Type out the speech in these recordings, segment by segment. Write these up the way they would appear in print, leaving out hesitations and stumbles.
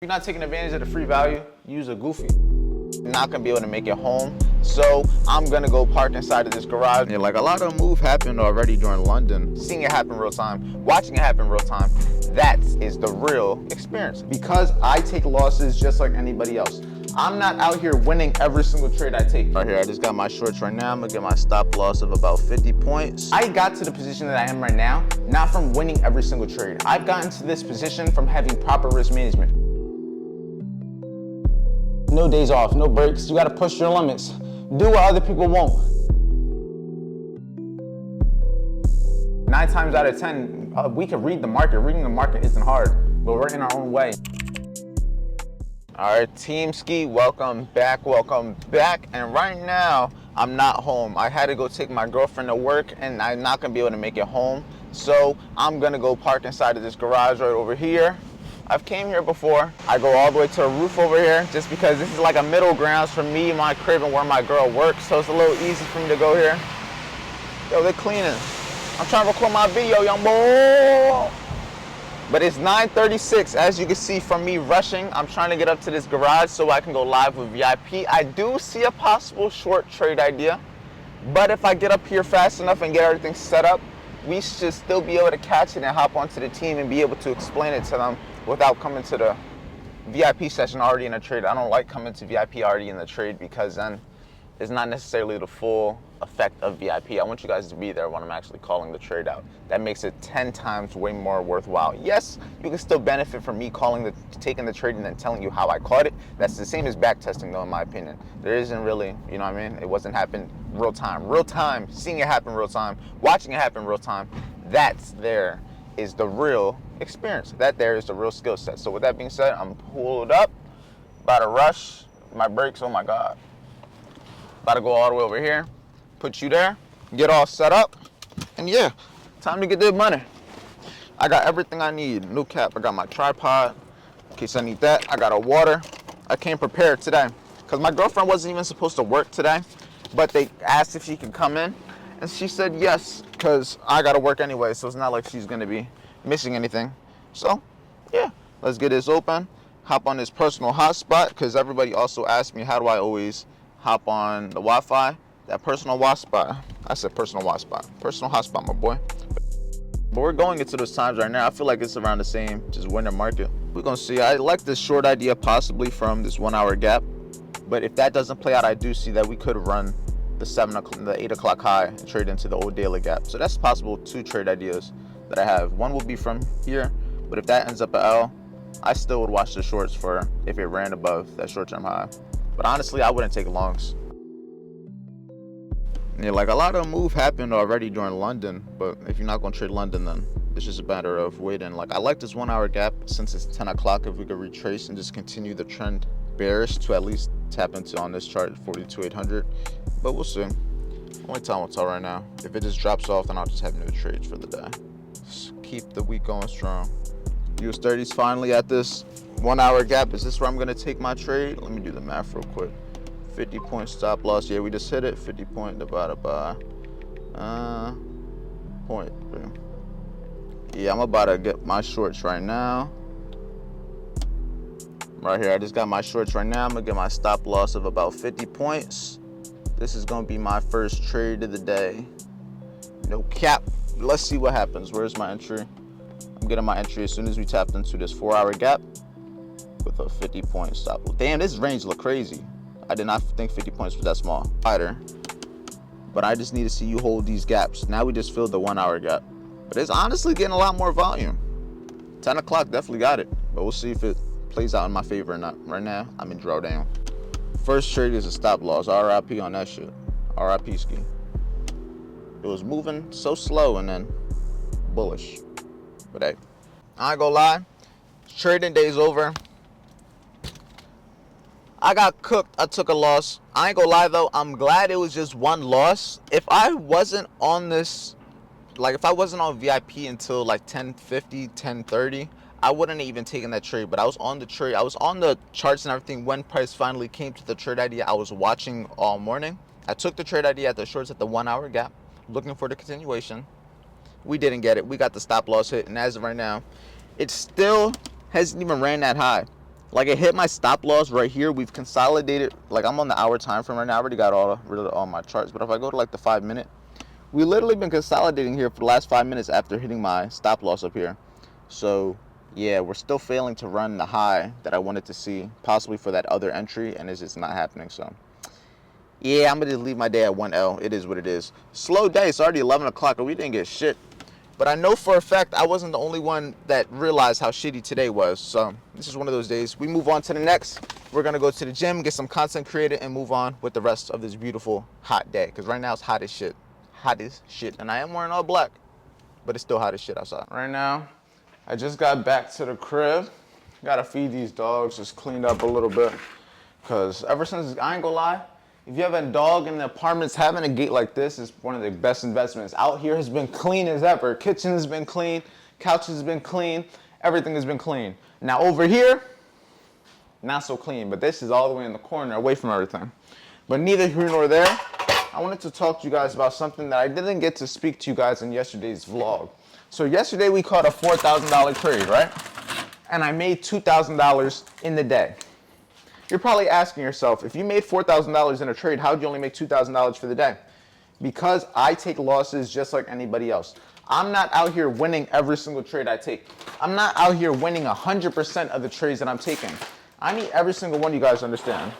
you're not taking advantage of the free value, use a goofy. You're not gonna be able to make it home, so I'm gonna go park inside of this garage. Yeah, like a lot of move happened already during London. Seeing it happen real time, watching it happen real time, that is the real experience. Because I take losses just like anybody else. I'm not out here winning every single trade I take. Right here, I just got my shorts right now. I'm gonna get my stop loss of about 50 points. I got to the position that I am right now, not from winning every single trade. I've gotten to this position from having proper risk management. No days off, no breaks. You gotta push your limits. Do what other people won't. 9 times out of 10, we can read the market. Reading the market isn't hard, but we're in our own way. All right, Team Ski, welcome back. And right now, I'm not home. I had to go take my girlfriend to work, and I'm not gonna be able to make it home. So I'm gonna go park inside of this garage right over here. I've came here before. I go all the way to the roof over here just because this is like a middle grounds for me, my crib, and where my girl works. So it's a little easy for me to go here. Yo, they're cleaning. I'm trying to record my video, young boy. But it's 9:36, as you can see from me rushing. I'm trying to get up to this garage so I can go live with VIP. I do see a possible short trade idea, but if I get up here fast enough and get everything set up, we should still be able to catch it and hop onto the team and be able to explain it to them without coming to the VIP session already in a trade. I don't like coming to VIP already in the trade because then it's not necessarily the full effect of VIP. I want you guys to be there when I'm actually calling the trade out. That makes it 10 times way more worthwhile. Yes, you can still benefit from me taking the trade and then telling you how I caught it. That's the same as back testing though, in my opinion. There isn't really, you know what I mean? It wasn't happening real time, seeing it happen real time, watching it happen real time. That's there is the real experience. That there is the real skill set. So with that being said, I'm pulled up, about to rush, my brakes, oh my God. About to go all the way over here, put you there, get all set up, and yeah, time to get the money. I got everything I need. New cap, I got my tripod, in case I need that. I got a water. I came prepared today, because my girlfriend wasn't even supposed to work today, but they asked if she could come in, and she said yes, because I got to work anyway, so it's not like she's going to be missing anything. So, yeah, let's get this open. Hop on this personal hotspot, because everybody also asked me how do I always hop on the Wi-Fi. That personal hotspot. I said personal hotspot. Personal hotspot, my boy. But we're going into those times right now. I feel like it's around the same, just winter market. We're going to see. I like this short idea possibly from this 1 hour gap. But if that doesn't play out, I do see that we could run the 8 o'clock high and trade into the old daily gap. So that's possible 2 trade ideas that I have. One will be from here, but if that ends up an L, I still would watch the shorts for if it ran above that short-term high. But honestly, I wouldn't take longs. Yeah, like a lot of move happened already during London, but if you're not going to trade London, then it's just a matter of waiting. Like I like this 1 hour gap since it's 10 o'clock. If we could retrace and just continue the trend bearish to at least tap into on this chart 42,800, but we'll see. Only time will tell right now. If it just drops off, then I'll just have new trades for the day. Just keep the week going strong. US 30s finally at this 1 hour gap. Is this where I'm going to take my trade? Let me do the math real quick. 50 point stop loss. Yeah, we just hit it. 50 point divided by 0.3. Yeah, I'm about to get my shorts right now. Right here, I just got my shorts right now. I'm gonna get my stop loss of about 50 points. This is gonna be my first trade of the day. No cap. Let's see what happens. Where's my entry? I'm getting my entry as soon as we tapped into this 4 hour gap with a 50 point stop. Damn, this range look crazy. I did not think 50 points was that small. Wider. But I just need to see you hold these gaps. Now we just filled the 1 hour gap. But it's honestly getting a lot more volume. 10 o'clock definitely got it. But we'll see if it plays out in my favor or not. Right now, I'm in drawdown. First trade is a stop loss. RIP on that shit. RIP ski. It was moving so slow and then bullish. But hey, I ain't gonna lie. Trading day's over. I got cooked. I took a loss. I ain't gonna lie though. I'm glad it was just one loss. If I wasn't on this, like if I wasn't on VIP until like 10:50, 10:30, I wouldn't have even taken that trade. But I was on the trade. I was on the charts and everything when price finally came to the trade idea. I was watching all morning. I took the trade idea at the shorts at the 1 hour gap, looking for the continuation. We didn't get it. We got the stop loss hit, and as of right now, it still hasn't even ran that high. Like, it hit my stop loss right here. We've consolidated. Like, I'm on the hour time frame right now. I already got rid of all my charts. But if I go to like the 5 minute, we literally been consolidating here for the last 5 minutes after hitting my stop loss up here. So yeah, we're still failing to run the high that I wanted to see, possibly for that other entry, and it's just not happening. So yeah, I'm gonna just leave my day at 1L. It is what it is. Slow day. It's already 11 o'clock and we didn't get shit. But I know for a fact I wasn't the only one that realized how shitty today was. So this is one of those days. We move on to the next. We're gonna go to the gym, get some content created, and move on with the rest of this beautiful hot day. Because right now it's hot as shit. Hot as shit. And I am wearing all black, but it's still hot as shit outside. Right now, I just got back to the crib. Gotta feed these dogs, just cleaned up a little bit. Because ever since, I ain't gonna lie, if you have a dog in the apartments, having a gate like this is one of the best investments. Out here has been clean as ever. Kitchen has been clean, couches has been clean, everything has been clean. Now over here, not so clean, but this is all the way in the corner, away from everything. But neither here nor there, I wanted to talk to you guys about something that I didn't get to speak to you guys in yesterday's vlog. So yesterday we caught a $4,000 trade, right? And I made $2,000 in the day. You're probably asking yourself, if you made $4,000 in a trade, how'd you only make $2,000 for the day? Because I take losses just like anybody else. I'm not out here winning every single trade I take. I'm not out here winning 100% of the trades that I'm taking. I need every single one of you guys to understand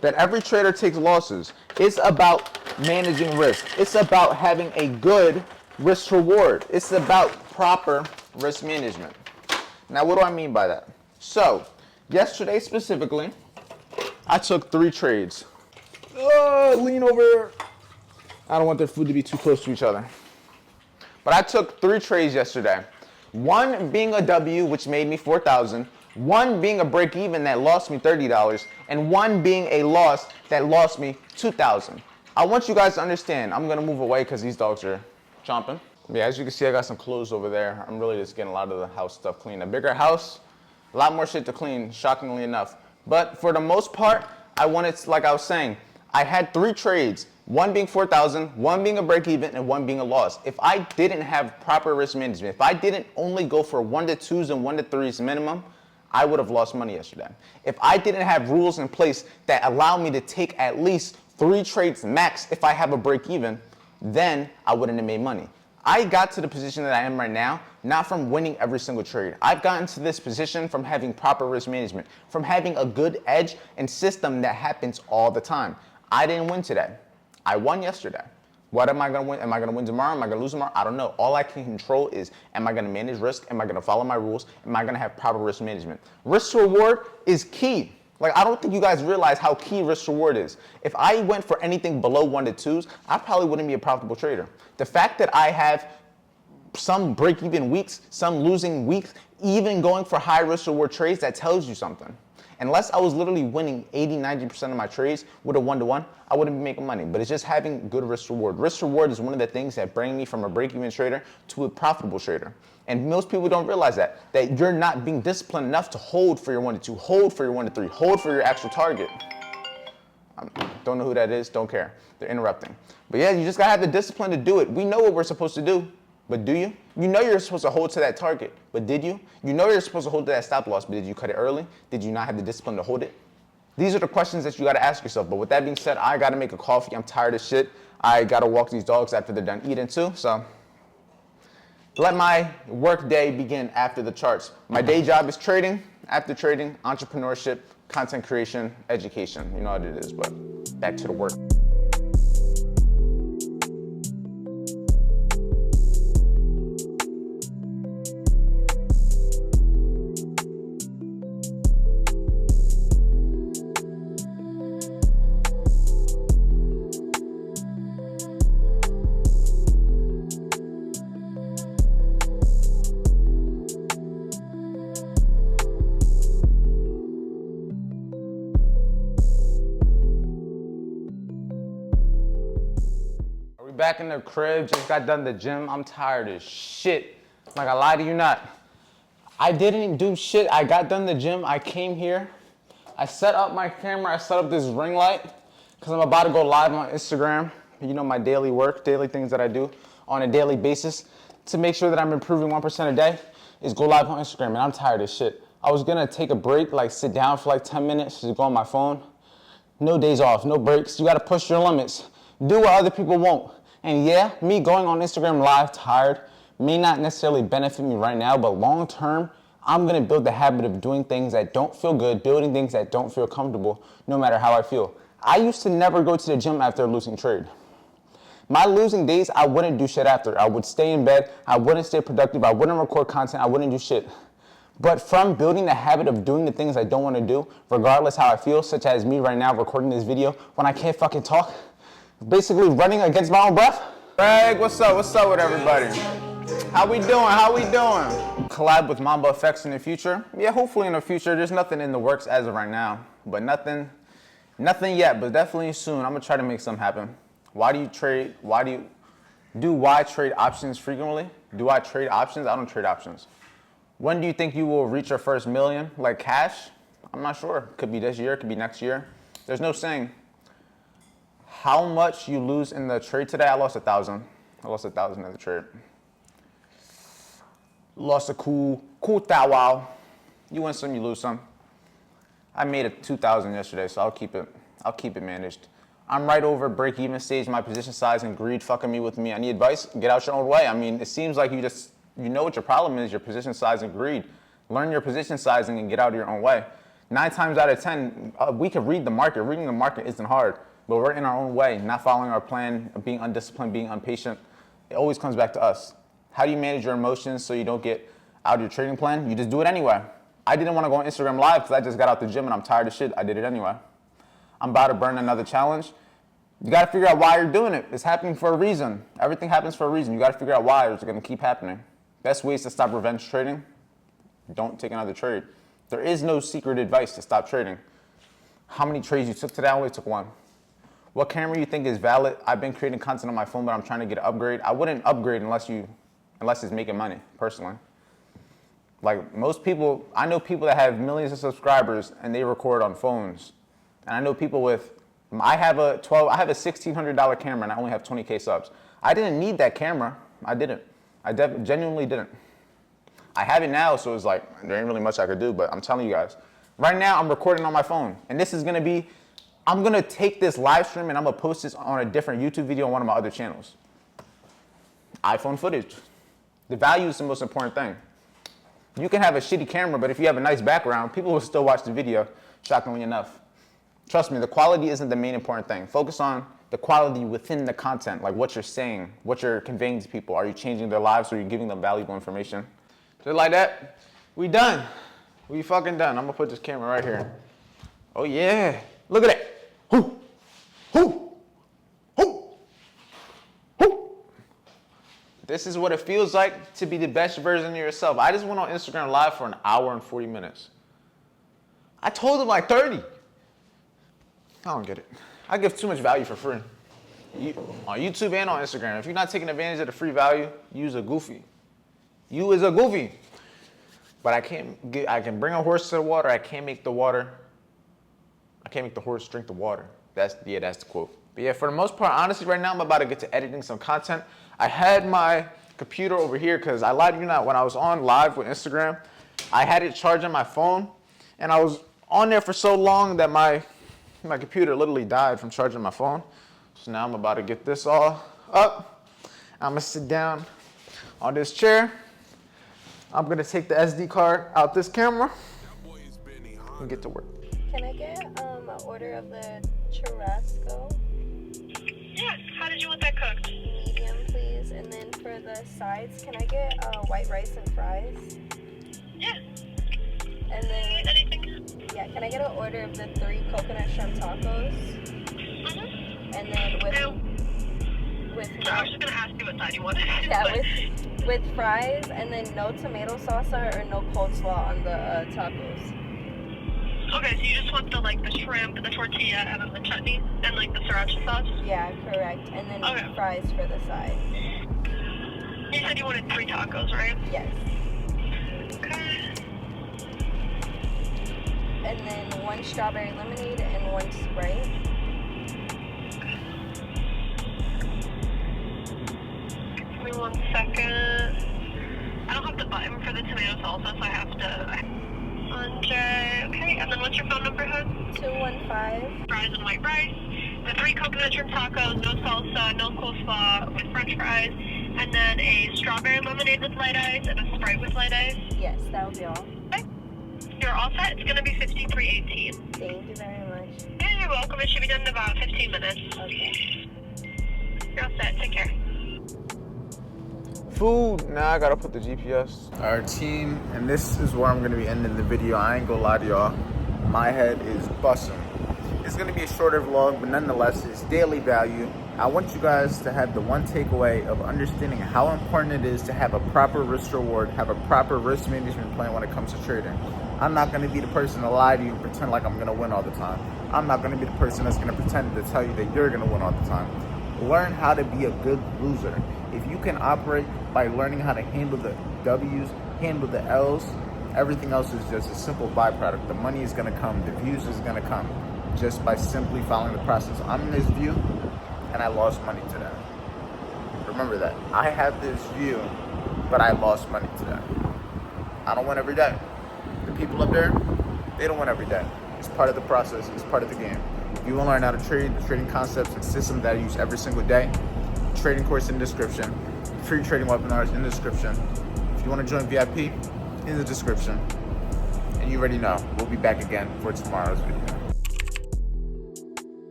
that every trader takes losses. It's about managing risk. It's about having a good risk reward. It's about proper risk management. Now, what do I mean by that? So, yesterday specifically, I took 3 trades. Lean over. I don't want their food to be too close to each other. But I took 3 trades yesterday. One being a W, which made me $4,000. One being a break even that lost me $30. And one being a loss that lost me $2,000. I want you guys to understand. I'm going to move away because these dogs are chomping. Yeah, as you can see, I got some clothes over there. I'm really just getting a lot of the house stuff clean. A bigger house, a lot more shit to clean, shockingly enough. But for the most part, I wanted, like I was saying, I had 3 trades, one being 4,000, one being a break even, and one being a loss. If I didn't have proper risk management, if I didn't only go for 1 to 2s and 1 to 3s minimum, I would have lost money yesterday. If I didn't have rules in place that allow me to take at least 3 trades max if I have a break even, then I wouldn't have made money. I got to the position that I am right now, not from winning every single trade. I've gotten to this position from having proper risk management, from having a good edge and system that happens all the time. I didn't win today. I won yesterday. What am I going to win? Am I going to win tomorrow? Am I going to lose tomorrow? I don't know. All I can control is, am I going to manage risk? Am I going to follow my rules? Am I going to have proper risk management? Risk to reward is key. Like, I don't think you guys realize how key risk to reward is. If I went for anything below 1 to 2s, I probably wouldn't be a profitable trader. The fact that I have some break-even weeks, some losing weeks, even going for high risk reward trades, that tells you something. Unless I was literally winning 80-90% of my trades with a 1-to-1, I wouldn't be making money. But it's just having good risk reward. Risk reward is one of the things that bring me from a break-even trader to a profitable trader. And most people don't realize that you're not being disciplined enough to hold for your 1 to 2, hold for your 1 to 3, hold for your actual target. Don't know who that is, don't care. They're interrupting. But yeah, you just gotta have the discipline to do it. We know what we're supposed to do, but do you? You know you're supposed to hold to that target, but did you? You know you're supposed to hold to that stop loss, but did you cut it early? Did you not have the discipline to hold it? These are the questions that you gotta ask yourself. But with that being said, I gotta make a coffee. I'm tired of shit. I gotta walk these dogs after they're done eating too, so let my work day begin after the charts. My day job is trading. After trading, entrepreneurship, content creation, education. You know what it is, but back to the work. Back in the crib, just got done the gym. I'm tired as shit. Like, I lie to you not. I didn't do shit. I got done the gym. I came here. I set up my camera. I set up this ring light because I'm about to go live on Instagram. You know, my daily work, daily things that I do on a daily basis to make sure that I'm improving 1% a day. is go live on Instagram, and I'm tired of shit. I was gonna take a break, like sit down for like 10 minutes, just go on my phone. No days off, no breaks. You gotta push your limits. Do what other people won't. And yeah, me going on Instagram live tired may not necessarily benefit me right now, but long term, I'm gonna build the habit of doing things that don't feel good, building things that don't feel comfortable, no matter how I feel. I used to never go to the gym after a losing trade. My losing days, I wouldn't do shit after. I would stay in bed, I wouldn't stay productive, I wouldn't record content, I wouldn't do shit. But from building the habit of doing the things I don't want to do, regardless how I feel, such as me right now recording this video when I can't fucking talk, basically running against my own breath. Greg, what's up? What's up with everybody? How we doing? How we doing? Collab with Mamba Effects in the future? Yeah, hopefully in the future. There's nothing in the works as of right now, but nothing yet, but definitely soon. I'm gonna try to make something happen. Why do you trade? Why trade options frequently? Do I trade options? I don't trade options. When do you think you will reach your first million, like cash? I'm not sure. Could be this year, could be next year. There's no saying. How much you lose in the trade today? I lost 1,000. I lost 1,000 in the trade. Lost a cool thou wow. You win some, you lose some. I made a 2,000 yesterday, so I'll keep it managed. I'm right over break-even stage. My position size and greed fucking me with me. I need advice. Get out your own way. I mean, it seems like you know what your problem is, your position size and greed. Learn your position sizing and get out of your own way. 9 times out of 10, we can read the market. Reading the market isn't hard, but we're in our own way, not following our plan, being undisciplined, being impatient. It always comes back to us. How do you manage your emotions so you don't get out of your trading plan? You just do it anyway. I didn't want to go on Instagram Live because I just got out the gym and I'm tired of shit. I did it anyway. I'm about to burn another challenge. You got to figure out why you're doing it. It's happening for a reason. Everything happens for a reason. You got to figure out why, or it's going to keep happening. Best ways to stop revenge trading: don't take another trade. There is no secret advice to stop trading. How many trades you took today? I only took one. What camera you think is valid? I've been creating content on my phone, but I'm trying to get an upgrade. I wouldn't upgrade unless it's making money, personally. Like most people, I know people that have millions of subscribers and they record on phones. And I know people I have a $1,600 camera and I only have 20K subs. I didn't need that camera. I didn't. I genuinely didn't. I have it now, so it's like, there ain't really much I could do, but I'm telling you guys. Right now, I'm recording on my phone. And this is gonna be, I'm gonna take this live stream and I'm gonna post this on a different YouTube video on one of my other channels. iPhone footage. The value is the most important thing. You can have a shitty camera, but if you have a nice background, people will still watch the video, shockingly enough. Trust me, the quality isn't the main important thing. Focus on the quality within the content, like what you're saying, what you're conveying to people. Are you changing their lives or are you giving them valuable information? Just like that, we done. We fucking done. I'm gonna put this camera right here. Oh yeah, look at that. Hoo, hoo, hoo, hoo. This is what it feels like to be the best version of yourself. I just went on Instagram Live for an hour and 40 minutes. I told them like 30. I don't get it. I give too much value for free. On YouTube and on Instagram. If you're not taking advantage of the free value, you's a goofy. You is a goofy. But I can bring a horse to the water. I can't make the horse drink the water. That's the quote. But yeah, for the most part, honestly, right now I'm about to get to editing some content. I had my computer over here because I lied to you not. When I was on live with Instagram, I had it charged on my phone, and I was on there for so long that my computer literally died from charging my phone. So now I'm about to get this all up. I'm gonna sit down on this chair. I'm gonna take the SD card out this camera and get to work. Can I get an order of the churrasco? Yes, how did you want that cooked? Medium, please. And then for the sides, can I get white rice and fries? Yeah. And then, Anything? yeah, can I get an order of the 3 coconut shrimp tacos? Mm-hmm. And then with So I was just gonna ask you what side you wanted. yeah, with fries, and then no tomato salsa or no coleslaw on the tacos. Okay, so you just want the shrimp, the tortilla, and then the chutney, and the sriracha sauce? Yeah, correct. And then Okay. fries for the side. You said you wanted 3 tacos, right? Yes. Okay. And then 1 strawberry lemonade and 1 Sprite. Give me 1 second. I don't have the button I'm for the tomato salsa, so I have to. Andre, okay, and then what's your phone number, hon? 215. Fries and white rice. The 3 coconut shrimp tacos, no salsa, no coleslaw with French fries, and then a strawberry lemonade with light ice and a Sprite with light ice. Yes, that'll be all. Okay. You're all set. It's gonna be 53.18. Thank you very much. Yeah, you're welcome. It should be done in about 15 minutes. Okay. You're all set. Take care. Food. Now I gotta put the GPS. Our team, and this is where I'm gonna be ending the video. I ain't gonna lie to y'all. My head is busting. It's gonna be a shorter vlog, but nonetheless, it's daily value. I want you guys to have the one takeaway of understanding how important it is to have a proper risk reward, have a proper risk management plan when it comes to trading. I'm not gonna be the person to lie to you and pretend like I'm gonna win all the time. I'm not gonna be the person that's gonna pretend to tell you that you're gonna win all the time. Learn how to be a good loser. If you can operate by learning how to handle the W's, handle the L's, everything else is just a simple byproduct. The money is gonna come, the views is gonna come just by simply following the process. I'm in this view and I lost money today. Remember that. I have this view, but I lost money today. I don't win every day. The people up there, they don't win every day. It's part of the process, it's part of the game. If you want to learn how to trade, the trading concepts and systems that I use every single day, trading course in the description, free trading webinars in the description. If you want to join VIP, in the description. And you already know, we'll be back again for tomorrow's video.